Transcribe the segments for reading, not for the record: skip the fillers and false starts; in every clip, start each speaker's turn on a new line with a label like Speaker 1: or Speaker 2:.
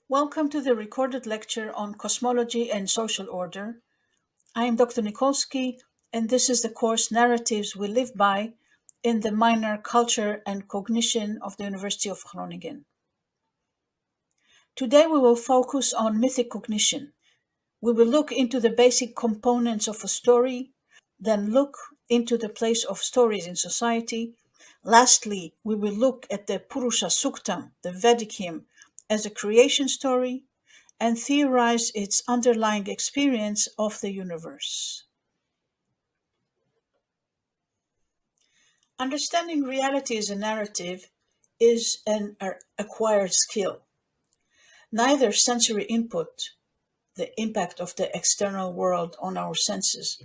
Speaker 1: Welcome to the recorded lecture on cosmology and social order. I am Dr. Nikolsky, and this is the course Narratives We Live By in the minor Culture and Cognition of the University of Groningen. Today we will focus on mythic cognition. We will look into the basic components of a story, then look into the place of stories in society. Lastly, we will look at the Purusha Suktam, the Vedic hymn, as a creation story, and theorize its underlying experience of the universe. Understanding reality as a narrative is an acquired skill. Neither sensory input, the impact of the external world on our senses,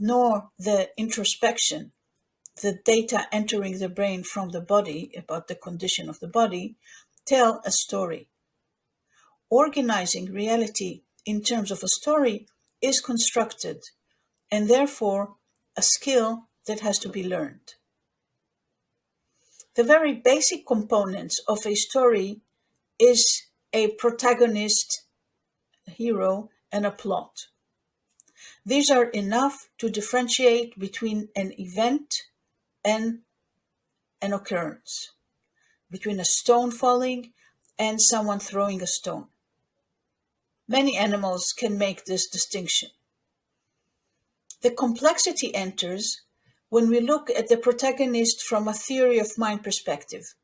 Speaker 1: nor the introspection, the data entering the brain from the body about the condition of the body, tell a story. Organizing reality in terms of a story is constructed and therefore a skill that has to be learned. The very basic components of a story is a protagonist, a hero, and a plot. These are enough to differentiate between an event and an occurrence, between a stone falling and someone throwing a stone. Many animals can make this distinction. The complexity enters when we look at the protagonist from a theory of mind perspective.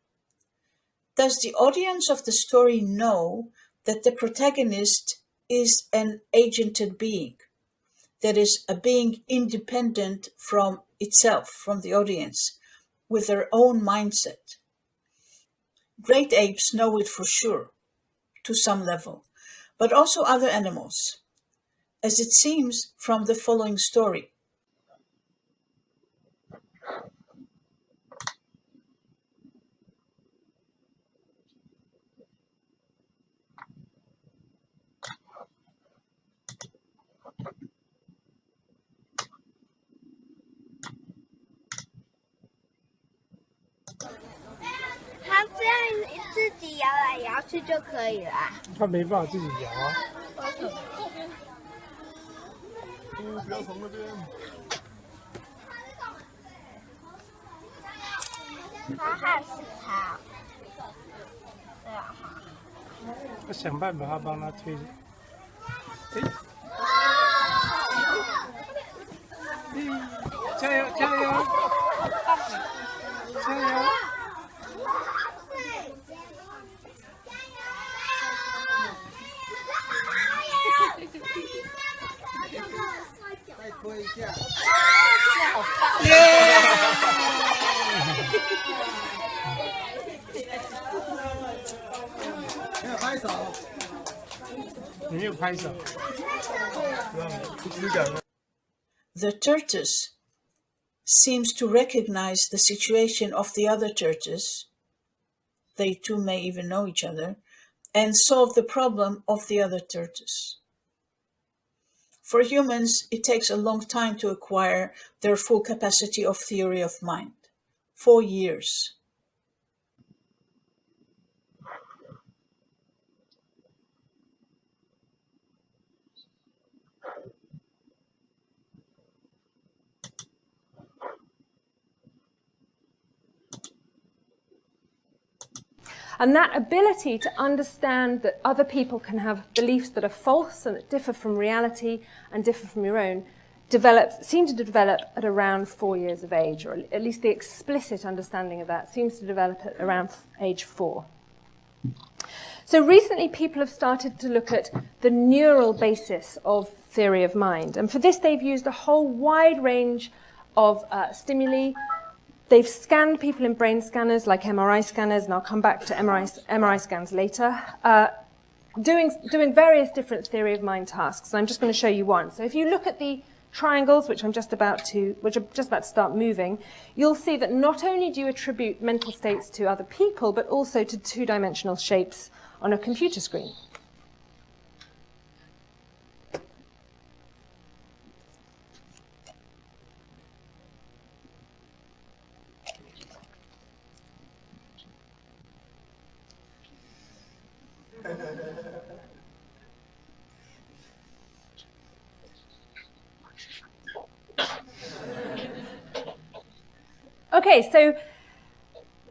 Speaker 1: Does the audience of the story know that the protagonist is an agented being, that is, a being independent from itself, from the audience, with their own mindset? Great apes know it for sure, to some level, but also other animals, as it seems from the following story.
Speaker 2: 他这样自己摇来摇去就可以了啊。
Speaker 3: 他没办法自己摇啊。
Speaker 4: 不要从那边。
Speaker 2: 他害死他。对啊。
Speaker 3: 要想办法帮他推。加油加油加油！
Speaker 4: 再推一下。
Speaker 3: 耶！
Speaker 4: 没有拍手。
Speaker 3: 没有拍手。
Speaker 4: 不质感了。
Speaker 1: The tortoise seems to recognize the situation of the other tortoise. They two may even know each other, and solve the problem of the other tortoise. For humans, it takes a long time to acquire their full capacity of theory of mind. 4 years.
Speaker 5: And that ability to understand that other people can have beliefs that are false and that differ from reality and differ from your own seem to develop at around 4 years of age, or at least the explicit understanding of that seems to develop at around age 4. So recently people have started to look at the neural basis of theory of mind. And for this they've used a whole wide range of stimuli. They've scanned people in brain scanners like MRI scanners, and I'll come back to MRI scans later, doing various different theory of mind tasks. And I'm just going to show you one. So if you look at the triangles, which are just about to start moving, you'll see that not only do you attribute mental states to other people, but also to two-dimensional shapes on a computer screen. Okay, so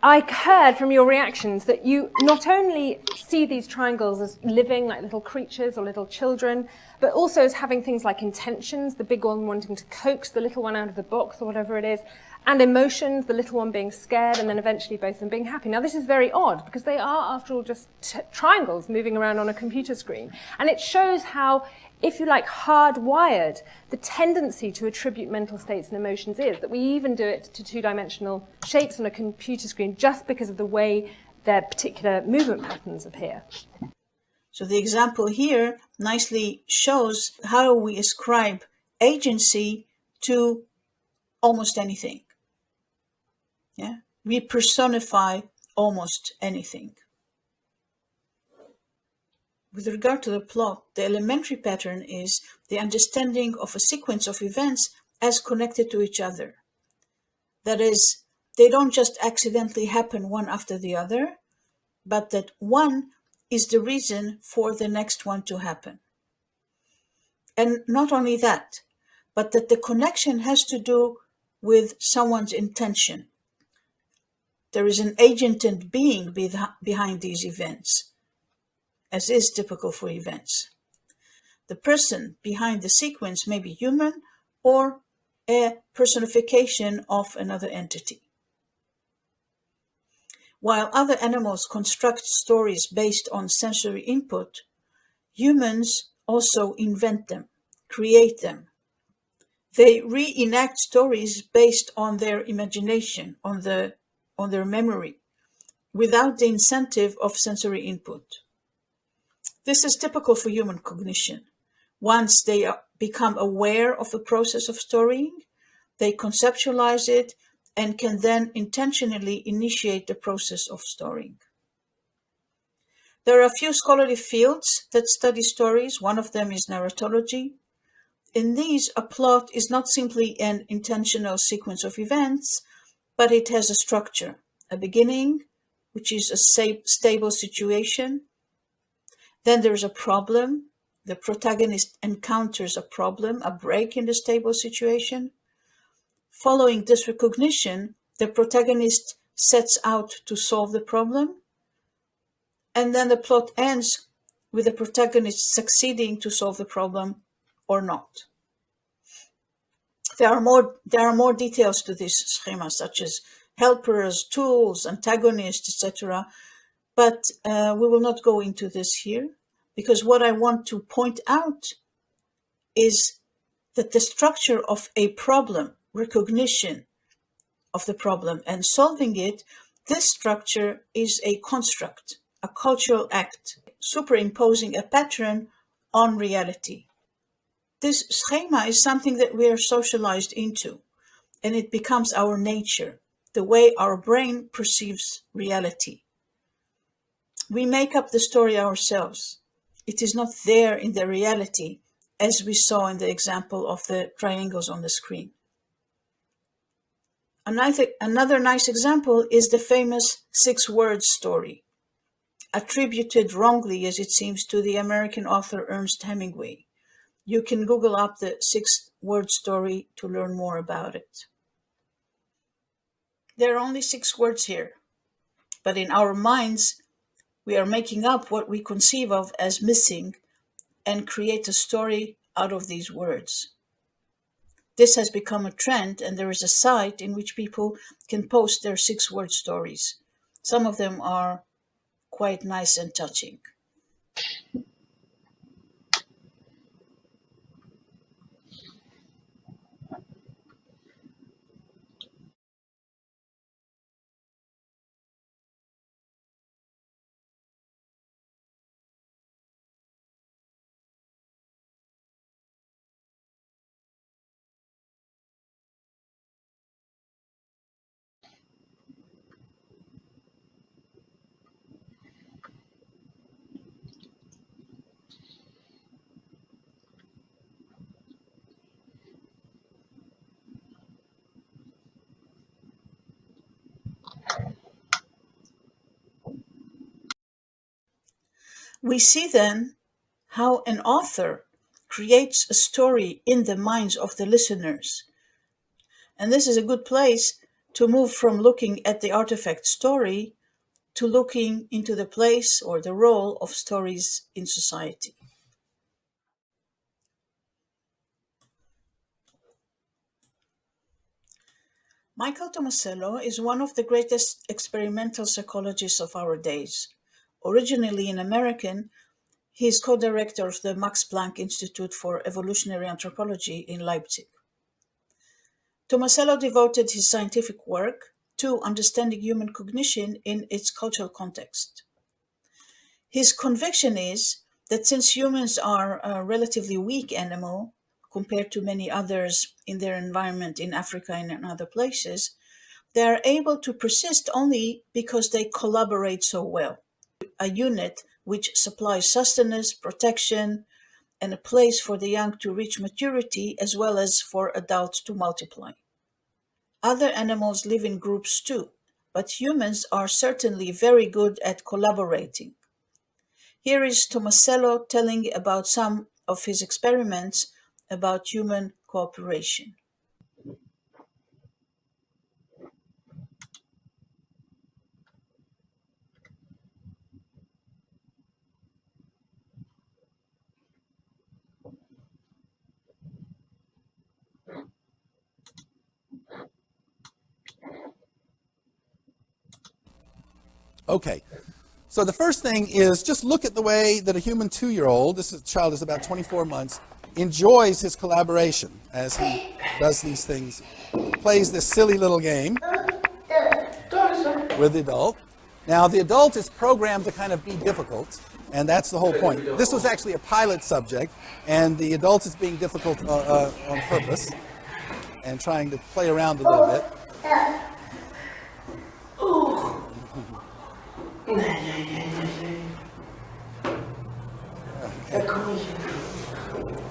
Speaker 5: I heard from your reactions that you not only see these triangles as living like little creatures or little children, but also as having things like intentions, the big one wanting to coax the little one out of the box or whatever it is, and emotions, the little one being scared and then eventually both of them being happy. Now this is very odd because they are, after all, just triangles moving around on a computer screen. And it shows how, if you like, hardwired the tendency to attribute mental states and emotions is, that we even do it to two-dimensional shapes on a computer screen just because of the way their particular movement patterns appear.
Speaker 1: So the example here nicely shows how we ascribe agency to almost anything. Yeah? We personify almost anything. With regard to the plot, the elementary pattern is the understanding of a sequence of events as connected to each other. That is, they don't just accidentally happen one after the other, but that one is the reason for the next one to happen. And not only that, but that the connection has to do with someone's intention. There is an agent and being behind these events, as is typical for events. The person behind the sequence may be human or a personification of another entity. While other animals construct stories based on sensory input, humans also invent them, create them. They reenact stories based on their imagination, on their memory, without the incentive of sensory input. This is typical for human cognition. Once they become aware of the process of storying, they conceptualize it and can then intentionally initiate the process of storying. There are a few scholarly fields that study stories. One of them is narratology. In these, a plot is not simply an intentional sequence of events, but it has a structure, a beginning, which is a stable situation. Then there's a problem. The protagonist encounters a problem, a break in the stable situation. Following this recognition, the protagonist sets out to solve the problem. And then the plot ends with the protagonist succeeding to solve the problem or not. There are more details to this schema, such as helpers, tools, antagonists, etc. But we will not go into this here, because what I want to point out is that the structure of a problem, recognition of the problem and solving it, this structure is a construct, a cultural act, superimposing a pattern on reality. This schema is something that we are socialized into, and it becomes our nature, the way our brain perceives reality. We make up the story ourselves. It is not there in the reality, as we saw in the example of the triangles on the screen. Another nice example is the famous 6-word story, attributed wrongly, as it seems, to the American author Ernest Hemingway. You can Google up the 6-word story to learn more about it. There are only 6 words here, but in our minds, we are making up what we conceive of as missing and create a story out of these words. This has become a trend, and there is a site in which people can post their 6-word stories. Some of them are quite nice and touching. We see then how an author creates a story in the minds of the listeners. And this is a good place to move from looking at the artifact story to looking into the place or the role of stories in society. Michael Tomasello is one of the greatest experimental psychologists of our days. Originally an American, he is co-director of the Max Planck Institute for Evolutionary Anthropology in Leipzig. Tomasello devoted his scientific work to understanding human cognition in its cultural context. His conviction is that since humans are a relatively weak animal compared to many others in their environment in Africa and in other places, they are able to persist only because they collaborate so well. A unit which supplies sustenance, protection, and a place for the young to reach maturity as well as for adults to multiply. Other animals live in groups too, but humans are certainly very good at collaborating. Here is Tomasello telling about some of his experiments about human cooperation.
Speaker 6: Okay, so the first thing is just look at the way that a human 2-year-old, this child is about 24 months, enjoys his collaboration as he does these things, plays this silly little game with the adult. Now the adult is programmed to kind of be difficult, and that's the whole point. This was actually a pilot subject, and the adult is being difficult on purpose and trying to play around a little bit.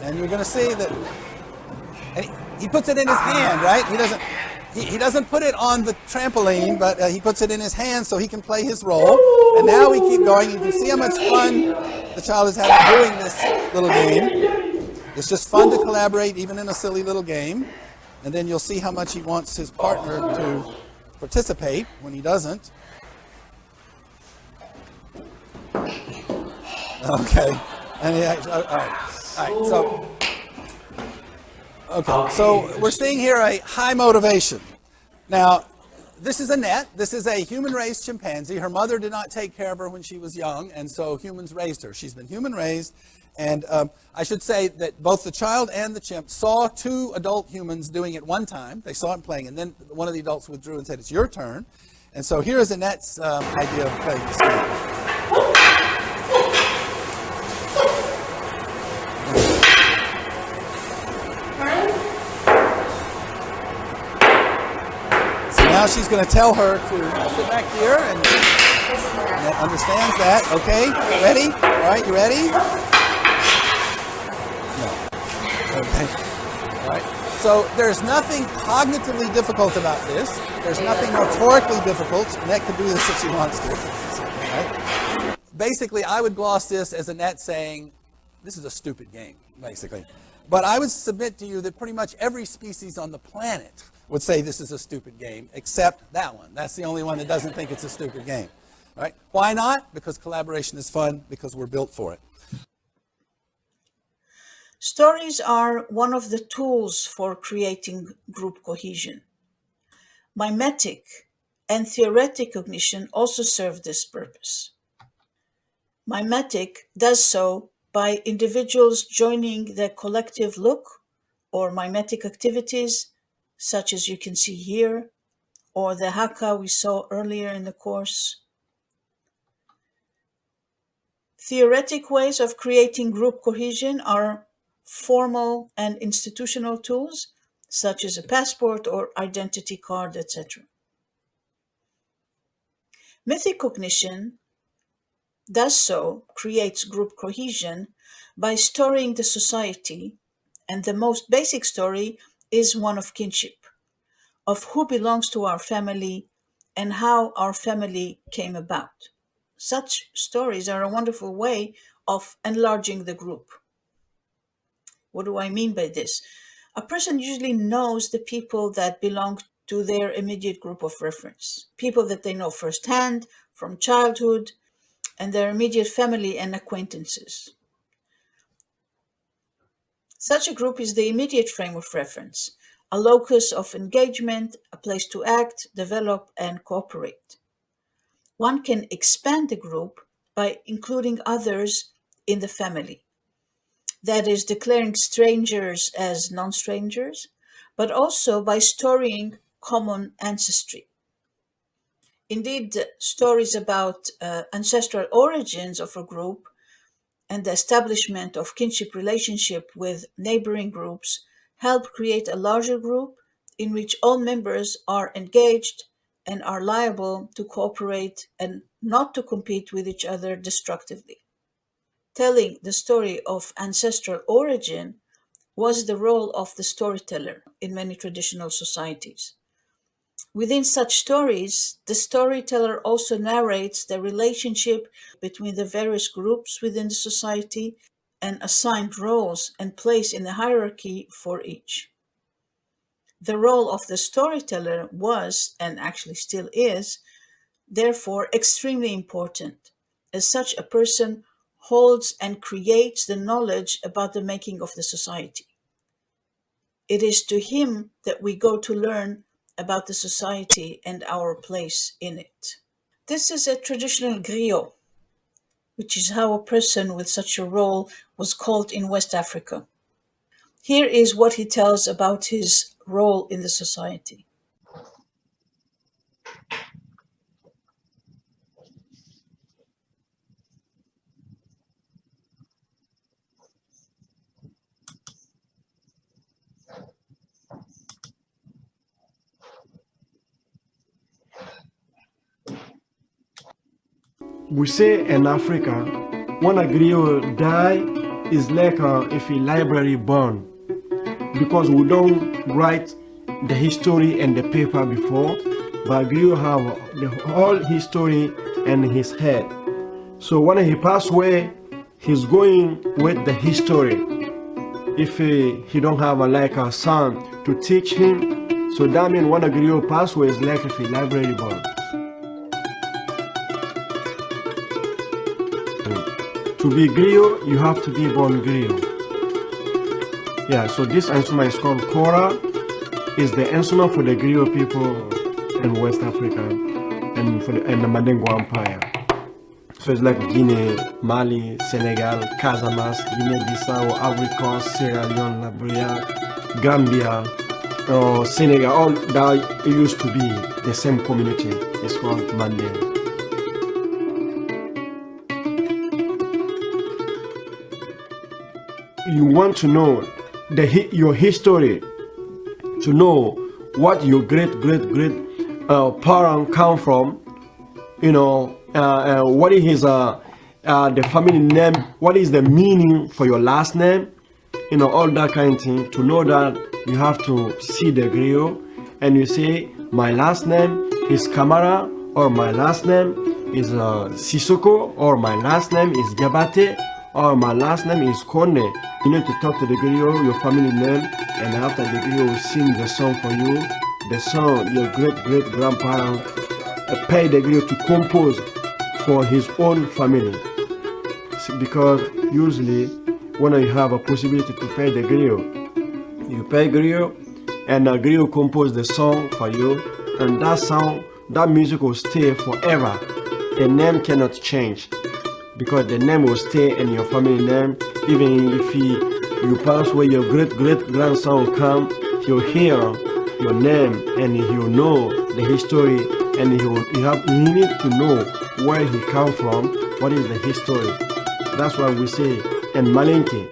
Speaker 6: And you're going to see that, and he puts it in his hand, right? He doesn't put it on the trampoline, but he puts it in his hand so he can play his role. And now we keep going. You can see how much fun the child is having doing this little game. It's just fun to collaborate, even in a silly little game. And then you'll see how much he wants his partner to participate when he doesn't. Okay, and all right. So we're seeing here a high motivation. Now, this is Annette. This is a human-raised chimpanzee. Her mother did not take care of her when she was young, and so humans raised her. She's been human-raised, and I should say that both the child and the chimp saw 2 adult humans doing it one time. They saw him playing, and then one of the adults withdrew and said, "It's your turn." And so here is Annette's idea of playing this game. Now she's going to tell her to sit back here, and Annette understands that. Okay, ready? All right, you ready? No. Okay. All right. So there's nothing cognitively difficult about this. There's nothing motorically difficult. Annette can do this if she wants to. All right. Basically, I would gloss this as Annette saying, "This is a stupid game," basically. But I would submit to you that pretty much every species on the planet would say this is a stupid game, except that one. That's the only one that doesn't think it's a stupid game. All right? Why not? Because collaboration is fun, because we're built for it.
Speaker 1: Stories are one of the tools for creating group cohesion. Mimetic and theoretic cognition also serve this purpose. Mimetic does so by individuals joining the collective look or mimetic activities, such as you can see here, or the haka we saw earlier in the course. Theoretic ways of creating group cohesion are formal and institutional tools, such as a passport or identity card, etc. Mythic cognition does so, creates group cohesion by storying the society, and the most basic story is one of kinship, of who belongs to our family and how our family came about. Such stories are a wonderful way of enlarging the group. What do I mean by this? A person usually knows the people that belong to their immediate group of reference, people that they know firsthand from childhood, and their immediate family and acquaintances. Such a group is the immediate frame of reference, a locus of engagement, a place to act, develop, and cooperate. One can expand the group by including others in the family. That is, declaring strangers as non-strangers, but also by storying common ancestry. Indeed, stories about ancestral origins of a group and the establishment of kinship relationship with neighboring groups help create a larger group in which all members are engaged and are liable to cooperate and not to compete with each other destructively. Telling the story of ancestral origin was the role of the storyteller in many traditional societies. Within such stories, the storyteller also narrates the relationship between the various groups within the society and assigned roles and place in the hierarchy for each. The role of the storyteller was, and actually still is, therefore extremely important, as such a person holds and creates the knowledge about the making of the society. It is to him that we go to learn about the society and our place in it. This is a traditional griot, which is how a person with such a role was called in West Africa. Here is what he tells about his role in the society.
Speaker 7: We say in Africa, when a griot die, it's like if a library burn, because we don't write the history and the paper before, but griot have the whole history in his head. So when he pass away, he's going with the history. If he don't have a son to teach him, so that means when a griot pass away, it's like if a library burn. To be griot, you have to be born griot. Yeah, so this instrument is called kora. It's the instrument for the griot people in West Africa and for the Mandingo Empire. So it's like Guinea, Mali, Senegal, Casamance, Guinea-Bissau, Ivory Coast, Sierra Leone, Liberia, Gambia, Senegal. All that used to be the same community. It's called Mandingo. You want to know your history, to know what your great parent come from, what is the family name, what is the meaning for your last name, all that kind of thing. To know that, you have to see the griot and you say, my last name is Kamara, or my last name is Sissoko, or my last name is Gabate, or my last name is Kone. You need to talk to the griot, your family name, and after the griot will sing the song for you. The song your great-grandparent pay the griot to compose for his own family. Because usually when you have a possibility to pay the griot, you pay griot and the griot compose the song for you, and that song, that music will stay forever. The name cannot change, because the name will stay in your family name. Even if you pass away, your great-grandson will come, he'll hear your name and he'll know the history, and he need to know where he come from, what is the history. That's why we say in Malenke,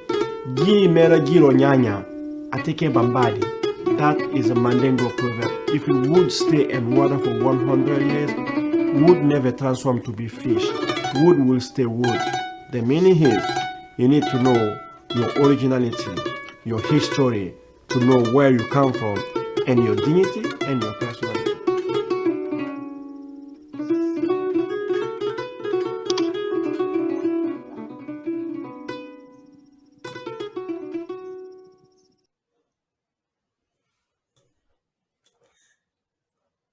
Speaker 7: Gi mera giro nyanya, ateke bambadi. That is a Mandingo proverb. If you would stay in water for 100 years, wood never transform to be fish. Wood will stay wood. The meaning is, you need to know your originality, your history, to know where you come from, and your dignity and your personality.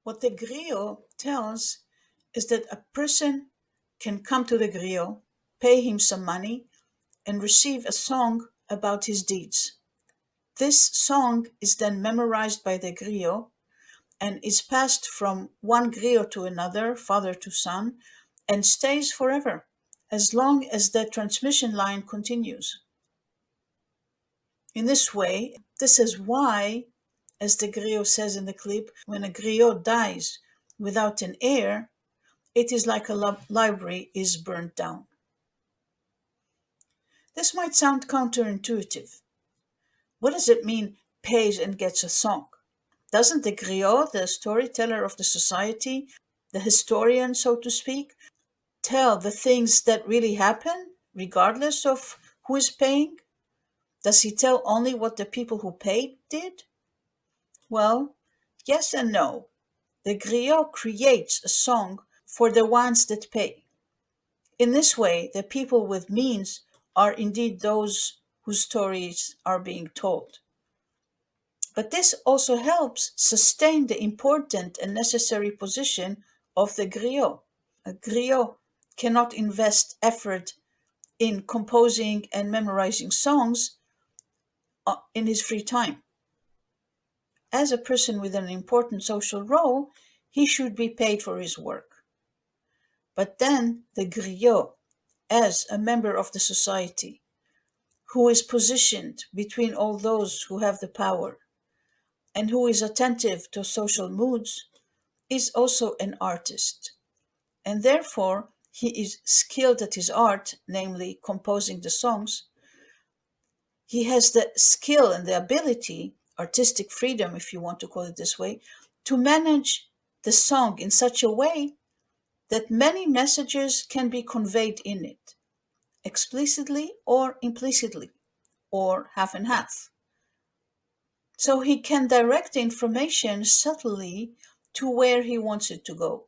Speaker 1: What the griot tells is that a person can come to the griot, pay him some money, and receive a song about his deeds. This song is then memorized by the griot and is passed from one griot to another, father to son, and stays forever, as long as the transmission line continues. In this way, this is why, as the griot says in the clip, when a griot dies without an heir, it is like a library is burnt down. This might sound counterintuitive. What does it mean, pays and gets a song? Doesn't the griot, the storyteller of the society, the historian, so to speak, tell the things that really happen, regardless of who is paying? Does he tell only what the people who paid did? Well, yes and no. The griot creates a song for the ones that pay. In this way, the people with means are indeed those whose stories are being told. But this also helps sustain the important and necessary position of the griot. A griot cannot invest effort in composing and memorizing songs in his free time. As a person with an important social role, he should be paid for his work. But then the griot, as a member of the society, who is positioned between all those who have the power and who is attentive to social moods, is also an artist. And therefore, he is skilled at his art, namely composing the songs. He has the skill and the ability, artistic freedom, if you want to call it this way, to manage the song in such a way that many messages can be conveyed in it, explicitly or implicitly, or half and half. So he can direct the information subtly to where he wants it to go.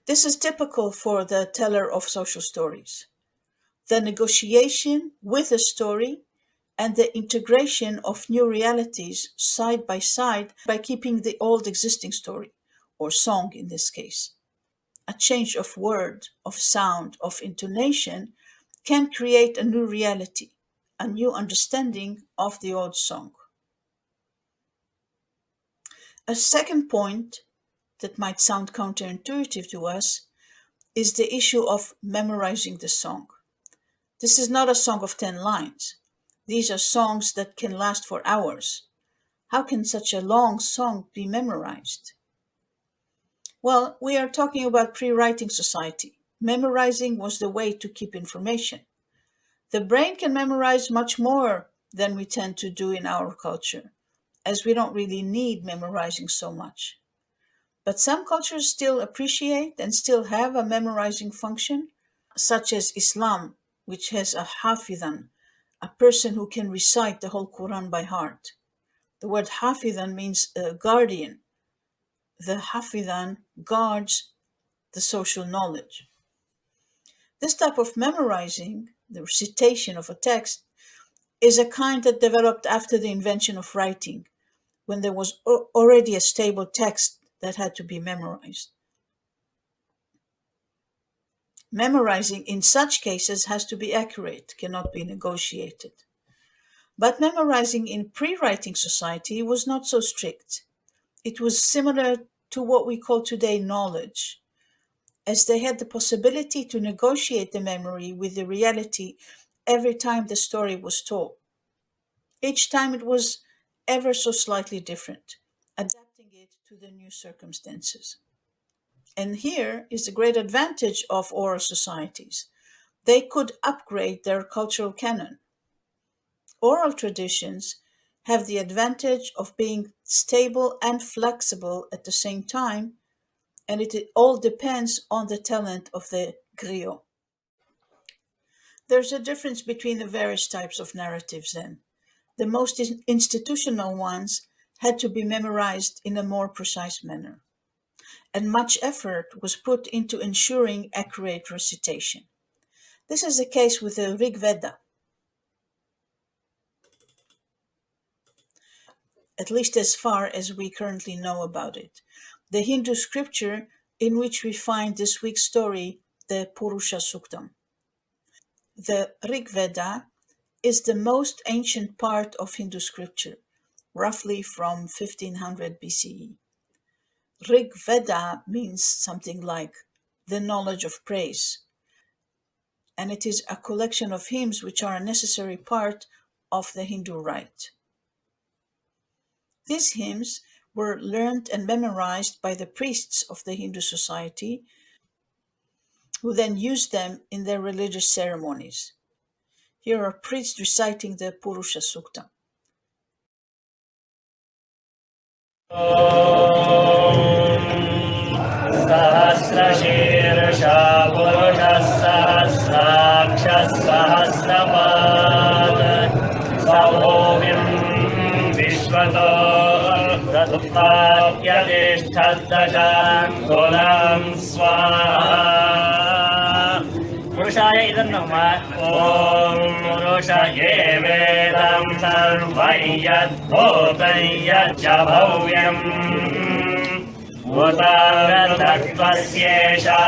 Speaker 1: This is typical for the teller of social stories. The negotiation with a story and the integration of new realities side by side by keeping the old existing story, or song in this case. A change of word, of sound, of intonation can create a new reality, a new understanding of the old song. A second point that might sound counterintuitive to us is the issue of memorizing the song. This is not a song of 10 lines. These are songs that can last for hours. How can such a long song be memorized? Well, we are talking about pre-writing society. Memorizing was the way to keep information. The brain can memorize much more than we tend to do in our culture, as we don't really need memorizing so much. But some cultures still appreciate and still have a memorizing function, such as Islam, which has a hafidhan, a person who can recite the whole Quran by heart. The word hafidhan means guardian. The hafidhan guards the social knowledge. This type of memorizing, the recitation of a text, is a kind that developed after the invention of writing, when there was already a stable text that had to be memorized. Memorizing in such cases has to be accurate, cannot be negotiated. But memorizing in pre-writing society was not so strict. It was similar to what we call today knowledge, as they had the possibility to negotiate the memory with the reality every time the story was told. Each time it was ever so slightly different, adapting it to the new circumstances. And here is the great advantage of oral societies. They could upgrade their cultural canon. Oral traditions have the advantage of being stable and flexible at the same time, and it all depends on the talent of the griot. There's a difference between the various types of narratives then. The most institutional ones had to be memorized in a more precise manner, and much effort was put into ensuring accurate recitation. This is the case with the Rig Veda. at least as far as we currently know about it. The Hindu scripture in which we find this week's story, the Purusha Suktam. The Rig Veda is the most ancient part of Hindu scripture, roughly from 1500 BCE. Rig Veda means something like the knowledge of praise, and it is a collection of hymns which are a necessary part of the Hindu rite. These hymns were learned and memorized by the priests of the Hindu society, who then used them in their religious ceremonies. Here are priests reciting the Purusha Suktam.
Speaker 8: सहस्रशीर्षा पुरुषः सहस्राक्षः सहस्रपाद सभूमिं विश्वतो प्रदुत्पाद्यतिष्ठद्दशाङ्कुलं स्वाहा पुरुषाय इदं नमः ॐ पुरुषये वेदं सर्वं यद्भूतं यच्च भव्यम् भूतान्तत्त्वस्येषा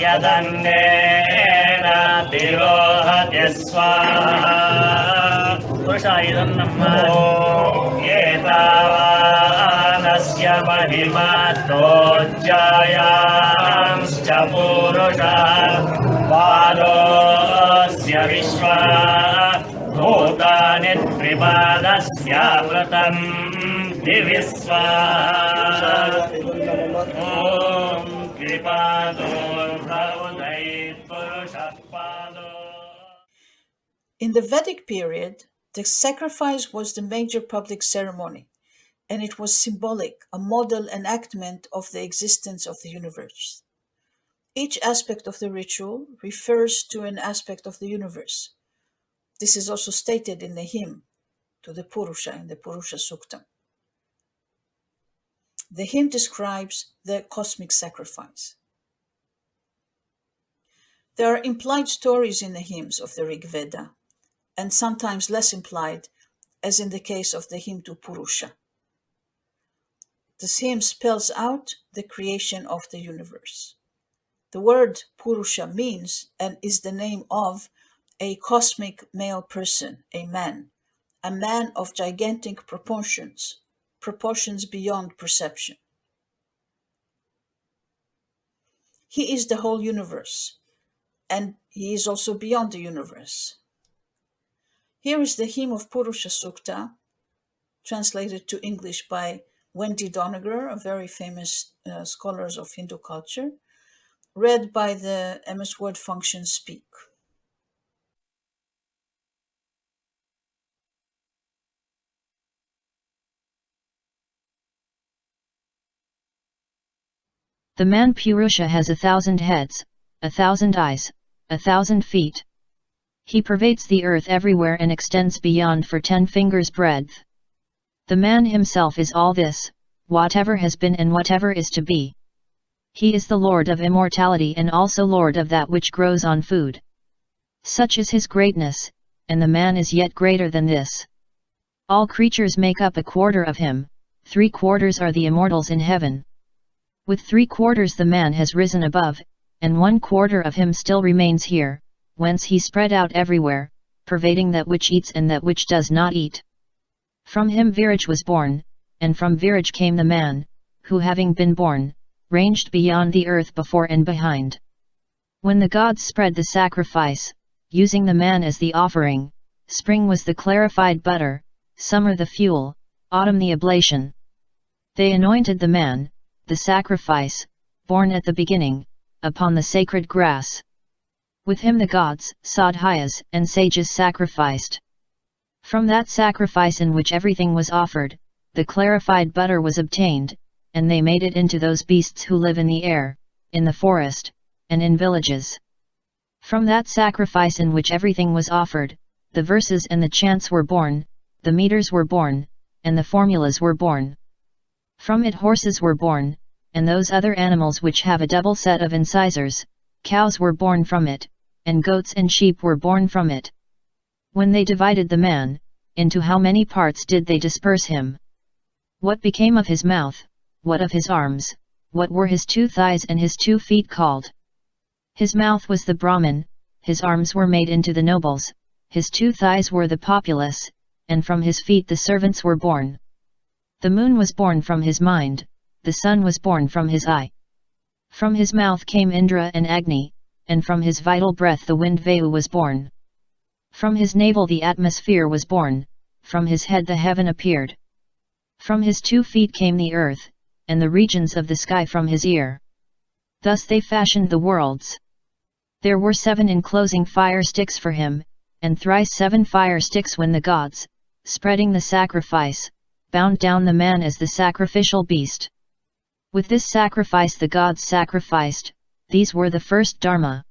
Speaker 8: यदन्नेन तिरोहति स्वाहा पुरुषाय इदं नमः एतावानस्य महिमात्तोज्जायांश्च पुरुषः पादोऽस्य विश्वा भूतानि त्रिपादस्यामृतम् दिवि स्वाहा ॐ कृपादो भवदै पुरुषः पादो.
Speaker 1: In the Vedic period, the sacrifice was the major public ceremony, and it was symbolic, a model enactment of the existence of the universe. Each aspect of the ritual refers to an aspect of the universe. This is also stated in the hymn to the Purusha, in the Purusha Suktam. The hymn describes the cosmic sacrifice. There are implied stories in the hymns of the Rig Veda, and sometimes less implied, as in the case of the hymn to Purusha. This hymn spells out the creation of the universe. The word Purusha means and is the name of a cosmic male person, a man of gigantic proportions beyond perception. He is the whole universe, and he is also beyond the universe. Here is the hymn of Purusha Sukta, translated to English by Wendy Doniger, a very famous scholar of Hindu culture, read by the MS Word function Speak.
Speaker 9: The man Purusha has 1,000 heads, 1,000 eyes, 1,000 feet. He pervades the earth everywhere and extends beyond for 10 fingers' breadth. The man himself is all this, whatever has been and whatever is to be. He is the Lord of immortality and also Lord of that which grows on food. Such is his greatness, and the man is yet greater than this. All creatures make up a quarter of him, 3/4 are the immortals in heaven. With 3/4 the man has risen above, and 1/4 of him still remains here, whence he spread out everywhere, pervading that which eats and that which does not eat. From him Viraj was born, and from Viraj came the man, who having been born, ranged beyond the earth before and behind. When the gods spread the sacrifice, using the man as the offering, spring was the clarified butter, summer the fuel, autumn the oblation. They anointed the man, the sacrifice, born at the beginning, upon the sacred grass. With him the gods, sadhyas, and sages sacrificed. From that sacrifice in which everything was offered, the clarified butter was obtained, and they made it into those beasts who live in the air, in the forest, and in villages. From that sacrifice in which everything was offered, the verses and the chants were born, the meters were born, and the formulas were born. From it horses were born, and those other animals which have a double set of incisors, cows were born from it, and goats and sheep were born from it. When they divided the man, into how many parts did they disperse him? What became of his mouth, what of his arms, what were his 2 thighs and his 2 feet called? His mouth was the Brahman, his arms were made into the nobles, his 2 thighs were the populace, and from his feet the servants were born. The moon was born from his mind, the sun was born from his eye. From his mouth came Indra and Agni, and from his vital breath the wind Vayu was born. From his navel the atmosphere was born, from his head the heaven appeared. From his 2 feet came the earth, and the regions of the sky from his ear. Thus they fashioned the worlds. There were 7 enclosing fire sticks for him, and thrice 7 fire sticks when the gods, spreading the sacrifice, bound down the man as the sacrificial beast. With this sacrifice the gods sacrificed, these were the first dharma.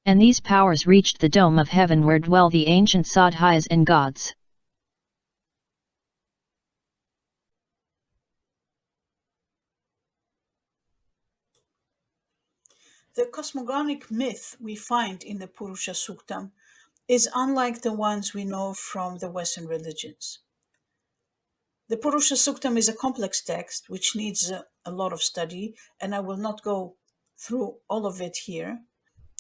Speaker 9: And these powers reached the dome of heaven where dwell the ancient sadhyas and gods.
Speaker 1: The cosmogonic myth we find in the Purusha Suktam is unlike the ones we know from the Western religions. The Purusha Suktam is a complex text which needs a lot of study, and I will not go through all of it here.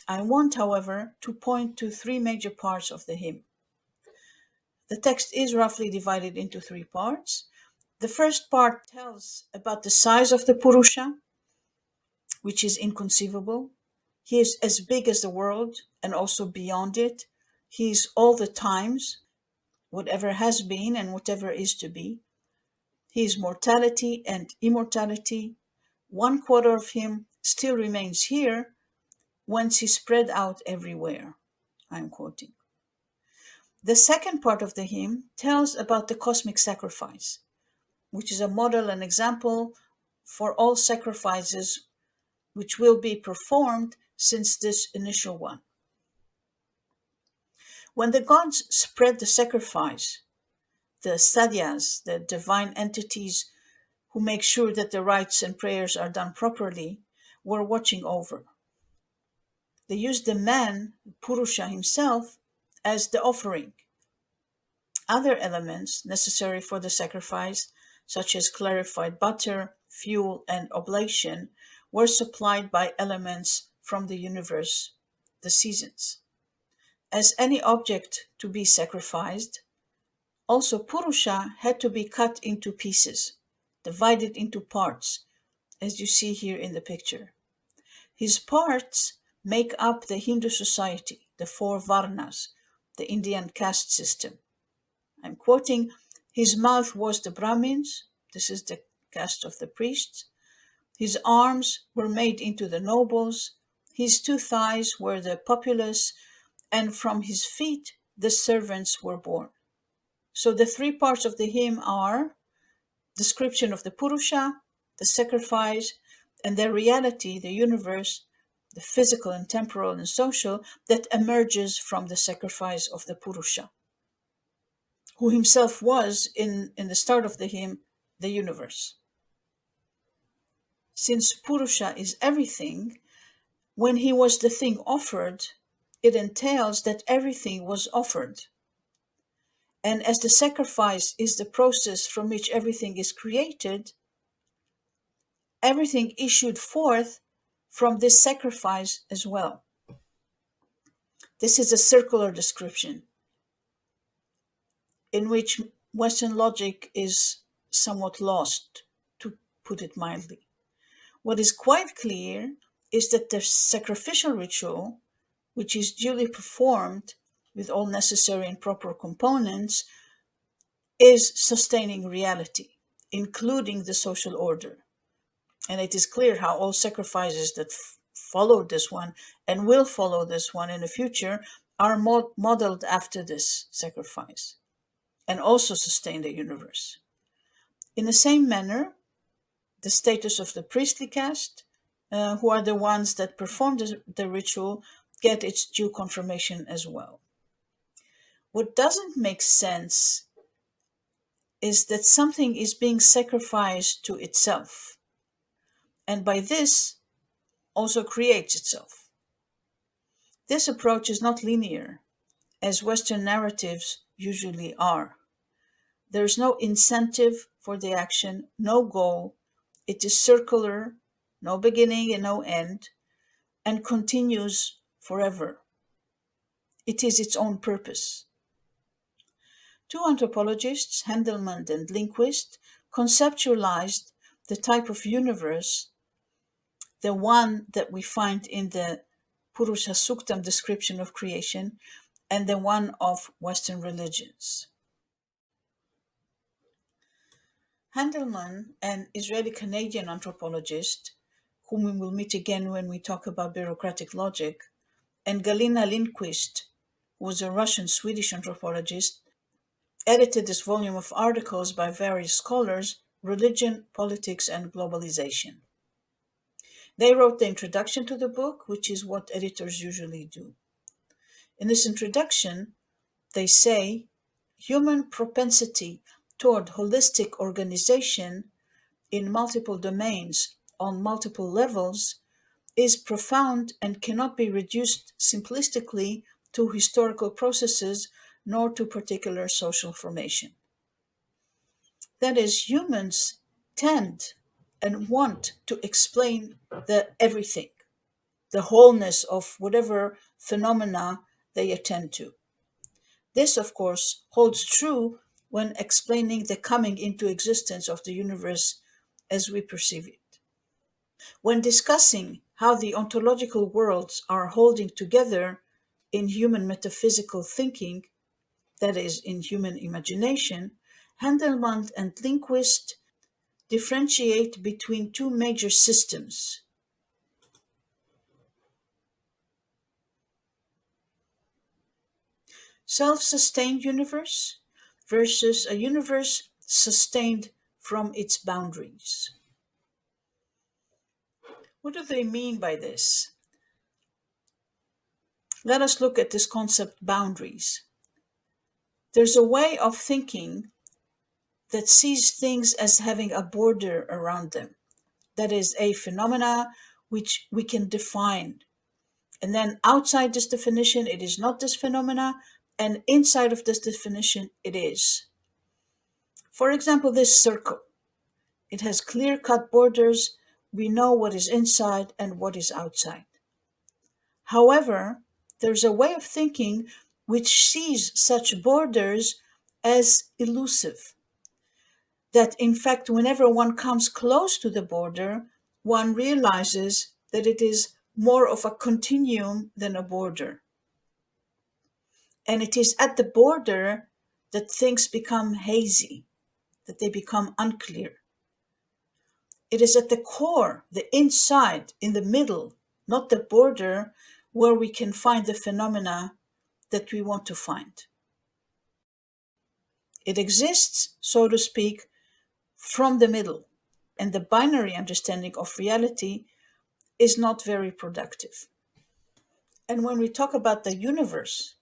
Speaker 1: I want, however, to point to 3 major parts of the hymn. The text is roughly divided into 3 parts. The first part tells about the size of the Purusha, which is inconceivable. He is as big as the world and also beyond it. He is all the times, whatever has been and whatever is to be. He is mortality and immortality. 1/4 of him still remains here, whence he spread out everywhere. I'm quoting. The second part of the hymn tells about the cosmic sacrifice, which is a model and example for all sacrifices which will be performed since this initial one. When the gods spread the sacrifice, the sadhyas, the divine entities who make sure that the rites and prayers are done properly, were watching over. They used the man, Purusha himself, as the offering. Other elements necessary for the sacrifice, such as clarified butter, fuel, and oblation, were supplied by elements from the universe, the seasons. As any object to be sacrificed, also Purusha had to be cut into pieces, divided into parts, as you see here in the picture. His parts make up the Hindu society, the 4 Varnas, the Indian caste system. I'm quoting, his mouth was the Brahmins, this is the caste of the priests. His arms were made into the nobles, his 2 thighs were the populace, and from his feet the servants were born. So the 3 parts of the hymn are description of the Purusha, the sacrifice, and the reality, the universe, the physical and temporal and social, that emerges from the sacrifice of the Purusha, who himself was, in the start of the hymn, the universe. Since Purusha is everything, when he was the thing offered, it entails that everything was offered. And as the sacrifice is the process from which everything is created, everything issued forth from this sacrifice as well. This is a circular description in which Western logic is somewhat lost, to put it mildly. What is quite clear is that the sacrificial ritual, which is duly performed with all necessary and proper components, is sustaining reality, including the social order. And it is clear how all sacrifices that followed this one and will follow this one in the future are modeled after this sacrifice and also sustain the universe. In the same manner, the status of the priestly caste, who are the ones that perform the ritual, get its due confirmation as well. What doesn't make sense is that something is being sacrificed to itself, and by this also creates itself. This approach is not linear, as Western narratives usually are. There's no incentive for the action, no goal. It is circular, no beginning and no end, and continues forever. It is its own purpose. Two anthropologists, Handelman and Lindquist, conceptualized the type of universe, the one that we find in the Purusha Suktam description of creation, and the one of Western religions. Handelman, an Israeli-Canadian anthropologist, whom we will meet again when we talk about bureaucratic logic, and Galina Lindquist, who was a Russian-Swedish anthropologist, edited this volume of articles by various scholars, Religion, Politics, and Globalization. They wrote the introduction to the book, which is what editors usually do. In this introduction, they say, human propensity toward holistic organization in multiple domains on multiple levels is profound and cannot be reduced simplistically to historical processes nor to particular social formation. That is, humans tend and want to explain the everything, the wholeness of whatever phenomena they attend to. This, of course, holds true when explaining the coming into existence of the universe as we perceive it. When discussing how the ontological worlds are holding together in human metaphysical thinking, that is, in human imagination, Handelman and Lindquist differentiate between two major systems. Self-sustained universe versus a universe sustained from its boundaries. What do they mean by this? Let us look at this concept, boundaries. There's a way of thinking that sees things as having a border around them. That is, a phenomena which we can define. And then outside this definition, it is not this phenomena, and inside of this definition, it is. For example, this circle. It has clear-cut borders. We know what is inside and what is outside. However, there's a way of thinking which sees such borders as elusive. That in fact, whenever one comes close to the border, one realizes that it is more of a continuum than a border. And it is at the border that things become hazy, that they become unclear. It is at the core, the inside, in the middle, not the border, where we can find the phenomena that we want to find. It exists, so to speak, from the middle, and the binary understanding of reality is not very productive. And when we talk about the universe,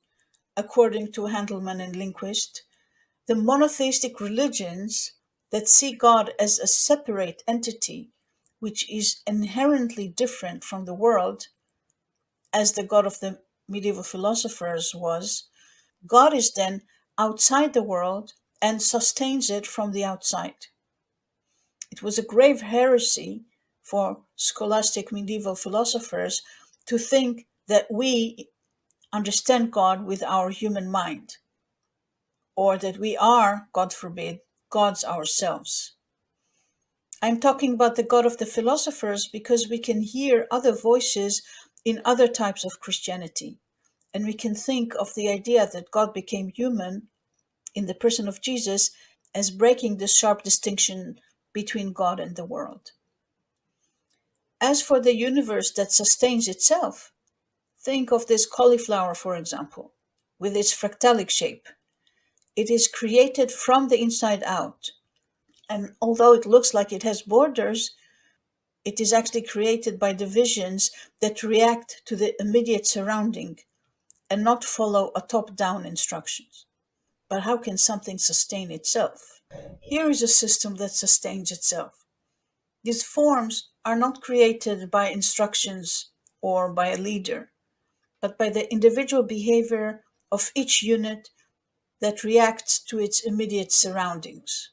Speaker 1: according to Handelman and Lindquist, the monotheistic religions that see God as a separate entity, which is inherently different from the world, as the God of the medieval philosophers was, God is then outside the world and sustains it from the outside. It was a grave heresy for scholastic medieval philosophers to think that we understand God with our human mind, or that we are, God forbid, gods ourselves. I'm talking about the God of the philosophers because we can hear other voices in other types of Christianity, and we can think of the idea that God became human in the person of Jesus as breaking the sharp distinction between God and the world. As for the universe that sustains itself, think of this cauliflower, for example, with its fractalic shape. It is created from the inside out. And although it looks like it has borders, it is actually created by divisions that react to the immediate surrounding and not follow a top-down instructions. But how can something sustain itself? Here is a system that sustains itself. These forms are not created by instructions or by a leader, but by the individual behavior of each unit that reacts to its immediate surroundings.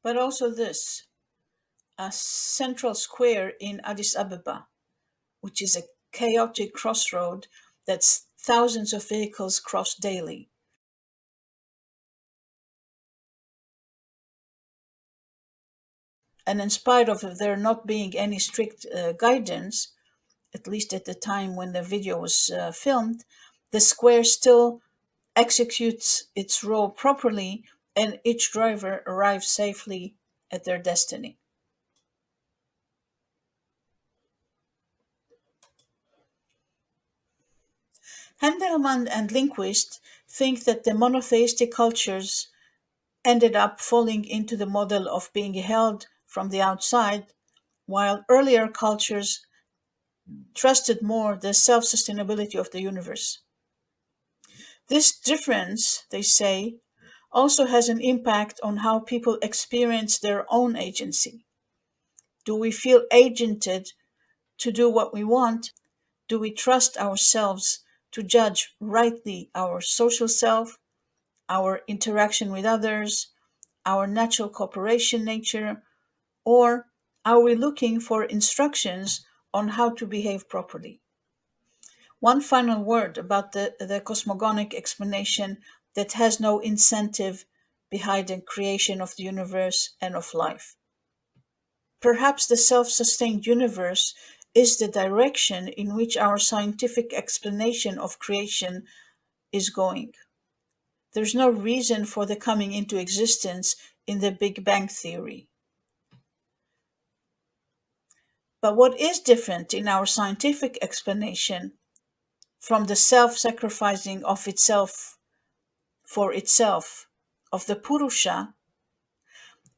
Speaker 1: But also this, a central square in Addis Ababa, which is a chaotic crossroad that thousands of vehicles cross daily. And in spite of there not being any strict guidance, at least at the time when the video was filmed, the square still executes its role properly and each driver arrives safely at their destiny. Handelman and Lindquist think that the monotheistic cultures ended up falling into the model of being held from the outside, while earlier cultures trusted more the self-sustainability of the universe. This difference, they say, also has an impact on how people experience their own agency. Do we feel agented to do what we want? Do we trust ourselves to judge rightly our social self, our interaction with others, our natural cooperation nature, or are we looking for instructions on how to behave properly? One final word about the cosmogonic explanation that has no incentive behind the creation of the universe and of life. Perhaps the self-sustained universe is the direction in which our scientific explanation of creation is going. There's no reason for the coming into existence in the Big Bang theory. But what is different in our scientific explanation from the self-sacrificing of itself for itself of the Purusha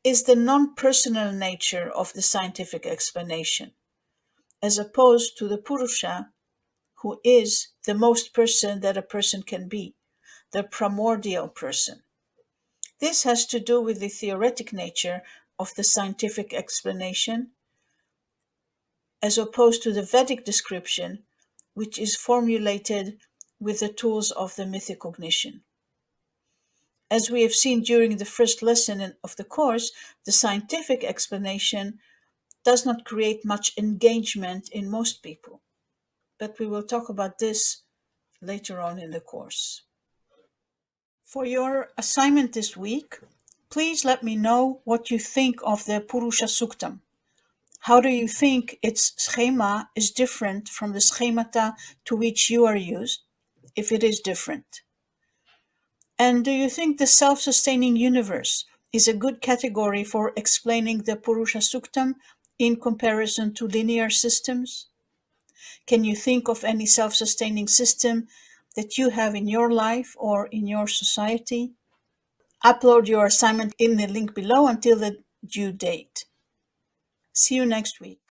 Speaker 1: is the non-personal nature of the scientific explanation, as opposed to the Purusha, who is the most person that a person can be, the primordial person. This has to do with the theoretic nature of the scientific explanation, as opposed to the Vedic description, which is formulated with the tools of the Mythic cognition. As we have seen during the first lesson of the course, the scientific explanation does not create much engagement in most people. But we will talk about this later on in the course. For your assignment this week, please let me know what you think of the Purusha Suktam. How do you think its schema is different from the schemata to which you are used, if it is different? And do you think the self-sustaining universe is a good category for explaining the Purusha Suktam in comparison to linear systems? Can you think of any self-sustaining system that you have in your life or in your society? Upload your assignment in the link below until the due date. See you next week.